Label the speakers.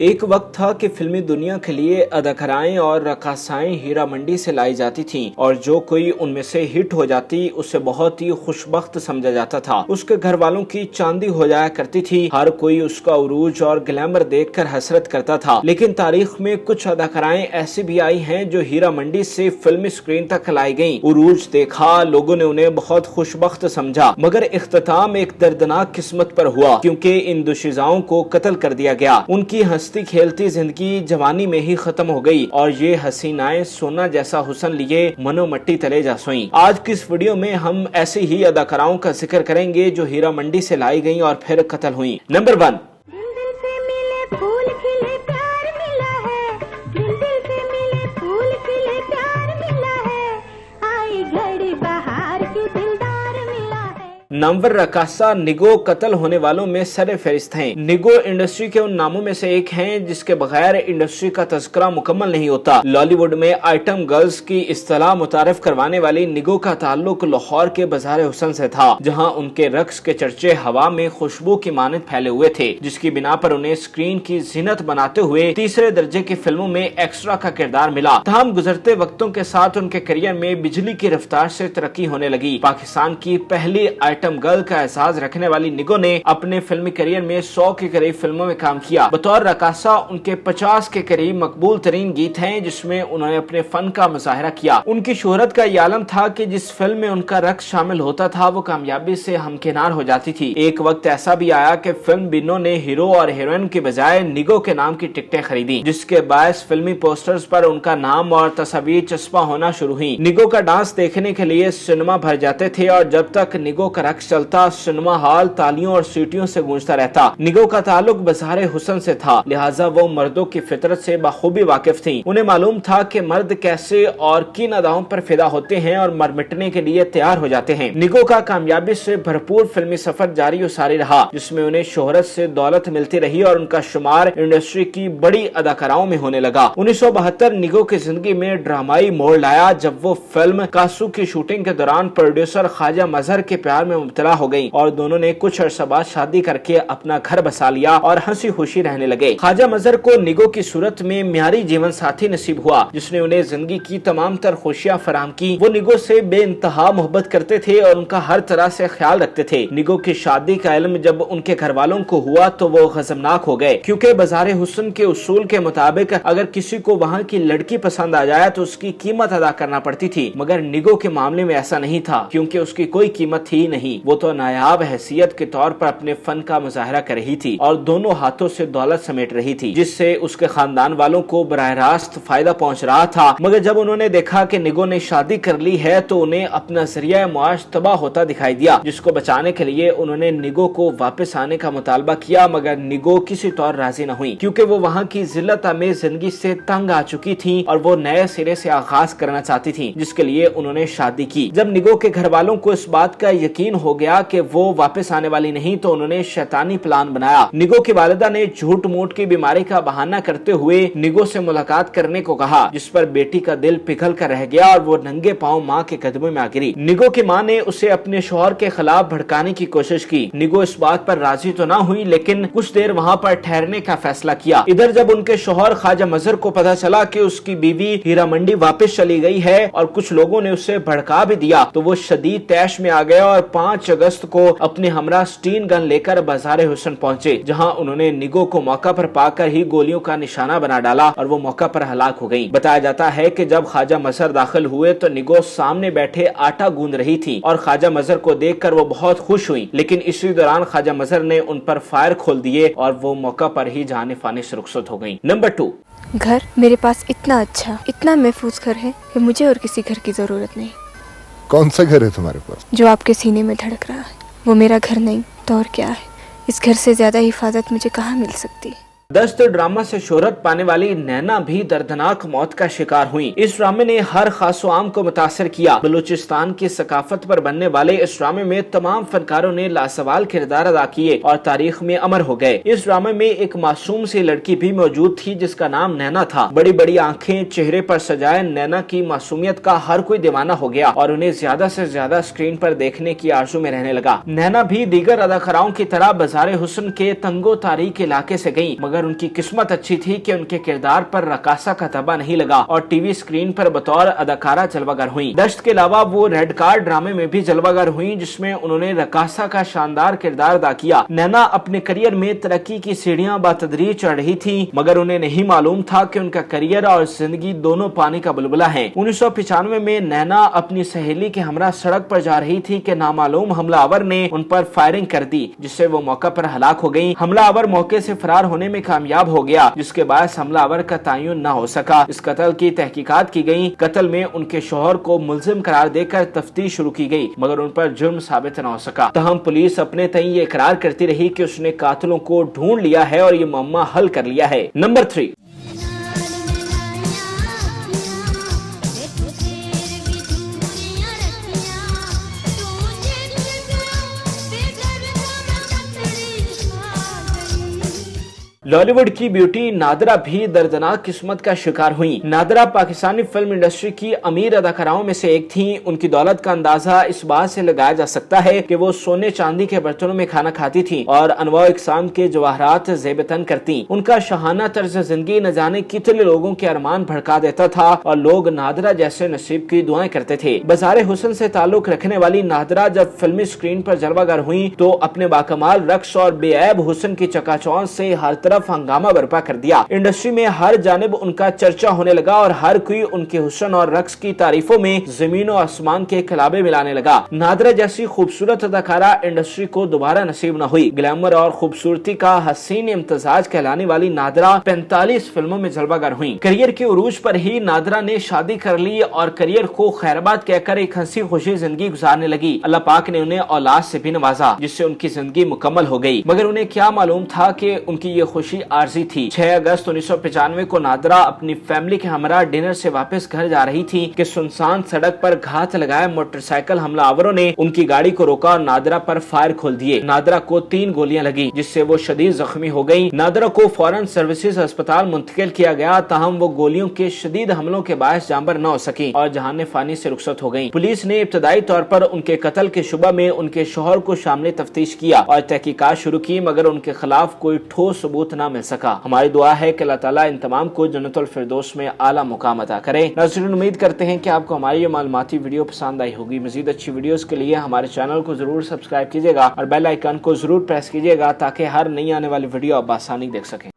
Speaker 1: एक वक्त था कि फिल्मी दुनिया के लिए अदाकाराएं और रकासाएं हीरा मंडी से लाई जाती थीं और जो कोई उनमें से हिट हो जाती उसे बहुत ही खुशबख्त समझा जाता था। उसके घर वालों की चांदी हो जाया करती थी। हर कोई उसका उरूज और ग्लैमर देखकर हसरत करता था। लेकिन तारीख में कुछ अदाकाराएं ऐसी भी आई हैं जो हीरा मंडी से फिल्मी स्क्रीन तक लाई गईं। उरूज देखा, लोगों ने उन्हें बहुत खुशबख्त समझा, मगर इख्तिताम एक दर्दनाक किस्मत पर हुआ क्योंकि इन दुशिजाओं को कत्ल कर दिया गया। उनकी हंसती खेलती जिंदगी जवानी में ही खत्म हो गई और ये हसीनाएं सोना जैसा हुस्न लिए मनो मट्टी तले जा सोईं। आज की इस वीडियो में हम ऐसी ही अदाकाराओं का जिक्र करेंगे जो हीरा मंडी से लाई गईं और फिर कत्ल हुईं। नंबर 1, नामवर रकासा निगो कत्ल होने वालों में सरे फहरिस्त हैं। निगो इंडस्ट्री के उन नामों में से एक हैं जिसके बगैर इंडस्ट्री का तज़किरा मुकम्मल नहीं होता। लॉलीवुड में आइटम गर्ल्स की इस्तिलाह मुतारिफ करवाने वाली निगो का ताल्लुक लाहौर के बाज़ार हुस्न से था, जहां उनके रक्स के चर्चे हवा में खुशबू की मानद फैले हुए थे, जिसकी बिना पर उन्हें स्क्रीन की जीनत बनाते हुए तीसरे दर्जे की फिल्मों में एक्स्ट्रा का किरदार मिला। तमाम गुजरते वक्तों के साथ उनके करियर में बिजली की रफ्तार से तरक्की होने लगी। पाकिस्तान की पहली आइटम गर्ल का एहसास रखने वाली निगो ने अपने फिल्मी करियर में 100 के करीब फिल्मों में काम किया। बतौर रकासा उनके 50 के करीब मकबूल तरीन गीत हैं जिसमें उन्होंने अपने फन का मुजाहरा किया। उनकी शोहरत का ये आलम था कि जिस फिल्म में उनका रक्स शामिल होता था वो कामयाबी से हमकिनार हो जाती थी। एक वक्त ऐसा भी आया कि फिल्म बिनों ने हीरो और हीरोइन के बजाय निगो के नाम की टिकटें खरीदी, जिसके बायस फिल्मी पोस्टर्स पर उनका नाम और तस्वीर चस्पा होना शुरू हुई। निगो का डांस देखने के लिए सिनेमा भर जाते थे और जब तक निगो का रक्स चलता सिनेमा हॉल तालियों और सीटियों से गूंजता रहता। निगो का ताल्लुक बाज़ार हुस्न से था, लिहाजा वो मर्दों की फितरत से बखूबी वाकिफ थीं। उन्हें मालूम था कि मर्द कैसे और किन अदाओं पर फिदा होते हैं और मर मिटने के लिए तैयार हो जाते हैं। निगो का कामयाबी से भरपूर फिल्मी सफर जारी और सारी रहा, जिसमें उन्हें शोहरत से दौलत मिलती रही और उनका शुमार इंडस्ट्री की बड़ी अदाकाराओं में होने लगा। 1972 निगो की जिंदगी में ड्रामाई मोड़ लाया जब वो फिल्म कासू की शूटिंग के दौरान प्रोड्यूसर ख्वाजा मजहर के प्यार में मुब्तला हो गई और दोनों ने कुछ अरसा बाद शादी करके अपना घर बसा लिया और हंसी खुशी रहने लगे। ख्वाजा मजहर को निगो की सूरत में म्यारी जीवन साथी नसीब हुआ जिसने उन्हें जिंदगी की तमाम तर खुशियां फराम की। वो निगो से बेइंतहा मोहब्बत करते थे और उनका हर तरह से ख्याल रखते थे। निगो की शादी का इल्म जब उनके घर वालों को हुआ तो वो गजबनाक हो गए, क्योंकि बाज़ार हुस्न के उसूल के मुताबिक अगर किसी को वहाँ की लड़की पसंद आ जाए तो उसकी कीमत अदा करना पड़ती थी, मगर निगो के मामले में ऐसा नहीं था, क्योंकि उसकी कोई कीमत थी नहीं। वो तो नायाब हैसियत के तौर पर अपने फन का मुजाहरा कर रही थी और दोनों हाथों से दौलत समेट रही थी, जिससे उसके खानदान वालों को बराह रास्त फायदा पहुंच रहा था। मगर जब उन्होंने देखा कि निगो ने शादी कर ली है तो उन्हें अपना जरिया मुआश तबाह होता दिखाई दिया, जिसको बचाने के लिए उन्होंने निगो को वापस आने का मुतालबा किया, मगर निगो किसी तौर राजी न हुई, क्योंकि वो वहाँ की जिल्लत आमेज जिंदगी से तंग आ चुकी थी और वो नए सिरे से आगाज करना चाहती थी, जिसके लिए उन्होंने शादी की। जब निगो के घर वालों को इस बात का यकीन हो गया कि वो वापस आने वाली नहीं तो उन्होंने शैतानी प्लान बनाया। निगो की वालिदा ने झूठ मूठ की बीमारी का बहाना करते हुए निगो से मुलाकात करने को कहा, जिस पर बेटी का दिल पिघल कर रह गया और वो नंगे पांव माँ के कदमों में आ गिरी। निगो की माँ ने उसे अपने शौहर के खिलाफ भड़काने की कोशिश की। निगो इस बात पर राजी तो ना हुई, लेकिन कुछ देर वहाँ पर ठहरने का फैसला किया। इधर जब उनके शौहर ख्वाजा मजहर को पता चला कि उसकी बीवी हीरा मंडी वापस चली गई है और कुछ लोगों ने उसे भड़का भी दिया, तो वो शदीद तैश में आ गया और 5 अगस्त को अपने हमरा स्टीन गन लेकर बाज़ार हुस्न पहुंचे, जहां उन्होंने निगो को मौका पर पाकर ही गोलियों का निशाना बना डाला और वो मौका पर हलाक हो गई। बताया जाता है कि जब ख्वाजा मजहर दाखिल हुए तो निगो सामने बैठे आटा गूंद रही थी और ख्वाजा मजहर को देखकर वो बहुत खुश हुई, लेकिन इसी दौरान ख्वाजा मजहर ने उन पर फायर खोल दिए और वो मौका पर ही जाने फाने से रुखसत हो गई। नंबर 2,
Speaker 2: घर मेरे पास इतना अच्छा, इतना महफूज घर है कि मुझे और किसी घर की जरूरत नहीं।
Speaker 3: कौन सा घर है तुम्हारे पास?
Speaker 2: जो आपके सीने में धड़क रहा है वो मेरा घर नहीं तो और क्या है। इस घर से ज्यादा हिफाजत मुझे कहाँ मिल सकती है।
Speaker 1: दस्त ड्रामा से शोहरत पाने वाली नैना भी दर्दनाक मौत का शिकार हुई। इस ड्रामे ने हर खास व आम को मुतासर किया। बलूचिस्तान की सकाफत पर बनने वाले इस ड्रामे में तमाम फनकारों ने लासवाल किरदार अदा किए और तारीख में अमर हो गए। इस ड्रामे में एक मासूम सी लड़की भी मौजूद थी जिसका नाम नैना था। बड़ी बड़ी आंखें, चेहरे पर सजाए नैना की मासूमियत का हर कोई दीवाना हो गया और उन्हें ज्यादा से ज्यादा स्क्रीन पर देखने की आरज़ू में रहने लगा। नैना भी दीगर अदाकाराओं की तरह बाज़ार हुस्न के तंगो तारीख इलाके से गयी, मगर मगर उनकी किस्मत अच्छी थी कि उनके किरदार पर रकासा का तबा नहीं लगा और टीवी स्क्रीन पर बतौर अदाकारा जलवागर हुई। दश्त के अलावा वो रेड कार्ड ड्रामे में भी जलवागर हुई जिसमें उन्होंने रकासा का शानदार किरदार अदा किया। नैना अपने करियर में तरक्की की सीढ़ियां बतदरीज चढ़ रही थी मगर उन्हें नहीं मालूम था कि उनका करियर और जिंदगी दोनों पानी का बुलबुला है। 1995 में नैना अपनी सहेली के हमरा सड़क पर जा रही थी कि नामालूम हमलावर ने उन पर फायरिंग कर दी जिससे वो मौका पर हलाक हो गयी। हमलावर मौके से फरार होने में कामयाब हो गया जिसके बायस हमलावर का तयन न हो सका। इस कत्ल की तहकीकात की गई। कत्ल में उनके शोहर को मुलजिम करार देकर तफ्तीश शुरू की गई मगर उन पर जुर्म साबित न हो सका। तहम पुलिस अपने तय ये इकरार करती रही कि उसने कातिलों को ढूंढ लिया है और ये मामला हल कर लिया है। नंबर 3, लॉलीवुड की ब्यूटी नादरा भी दर्दनाक किस्मत का शिकार हुई। नादरा पाकिस्तानी फिल्म इंडस्ट्री की अमीर अदाकाराओं में से एक थी। उनकी दौलत का अंदाजा इस बात से लगाया जा सकता है कि वो सोने चांदी के बर्तनों में खाना खाती थी और अनवा इकसाम के जवाहरात ज़ेबतन करती। उनका शहाना तर्ज जिंदगी न जाने कितने लोगों के अरमान भड़का देता था और लोग नादरा जैसे नसीब की दुआएं करते थे। बाज़ारे हुस्न से ताल्लुक रखने वाली नादरा जब फिल्मी स्क्रीन पर जलवागर हुई तो अपने बाकमाल रक्स और बेऐब हुस्न की चकाचौंध से हर तरफ हंगामा बर्पा कर दिया। इंडस्ट्री में हर जानिब उनका चर्चा होने लगा और हर कोई उनके हुस्न और रक्स की तारीफों में जमीन और आसमान के खिलाबे मिलाने लगा। नादरा जैसी खूबसूरत अदाकारा इंडस्ट्री को दोबारा नसीब न हुई। ग्लैमर और खूबसूरती का हसीन इम्तजाज कहलाने वाली नादरा 45 फिल्मों में जलवागर हुई। करियर के उरूज पर ही नादरा ने शादी कर ली और करियर को खैरबाद कहकर एक हंसी खुशी जिंदगी गुजारने लगी। अल्लाह पाक ने उन्हें औलाद से भी नवाजा जिससे उनकी जिंदगी मुकम्मल हो गई मगर उन्हें क्या मालूम था कि उनकी ये खुशी आरजी थी। 6 अगस्त 1995 को नादरा अपनी फैमिली के हमरा डिनर से वापस घर जा रही थी कि सुनसान सड़क पर घात लगाए मोटरसाइकिल हमलावरों ने उनकी गाड़ी को रोका और नादरा पर फायर खोल दिए। नादरा को 3 गोलियां लगी जिससे वो शदीद जख्मी हो गयी। नादरा को फौरन सर्विसेज अस्पताल मुंतकिल किया गया ताहम वो गोलियों के शदीद हमलों के बायस जानबर न हो सकी और जहान फानी से रुखसत हो गयी। पुलिस ने इब्तदाई तौर पर उनके कत्ल के शुबा में उनके शोहर को शामिल तफ्तीश किया और तहकीकात शुरू की मगर उनके खिलाफ कोई ठोस सबूत न मिल सका। हमारी दुआ है कि अल्लाह ताला इन तमाम को जन्नतुल फिरदौस में आला मुकाम अता करे। नाज़रीन, उम्मीद करते हैं कि आपको हमारी ये मालूमाती वीडियो पसंद आई होगी। मजीद अच्छी वीडियोस के लिए हमारे चैनल को जरूर सब्सक्राइब कीजिएगा और बेल आइकन को जरूर प्रेस कीजिएगा ताकि हर नई आने वाली वीडियो आप आसानी देख सकें।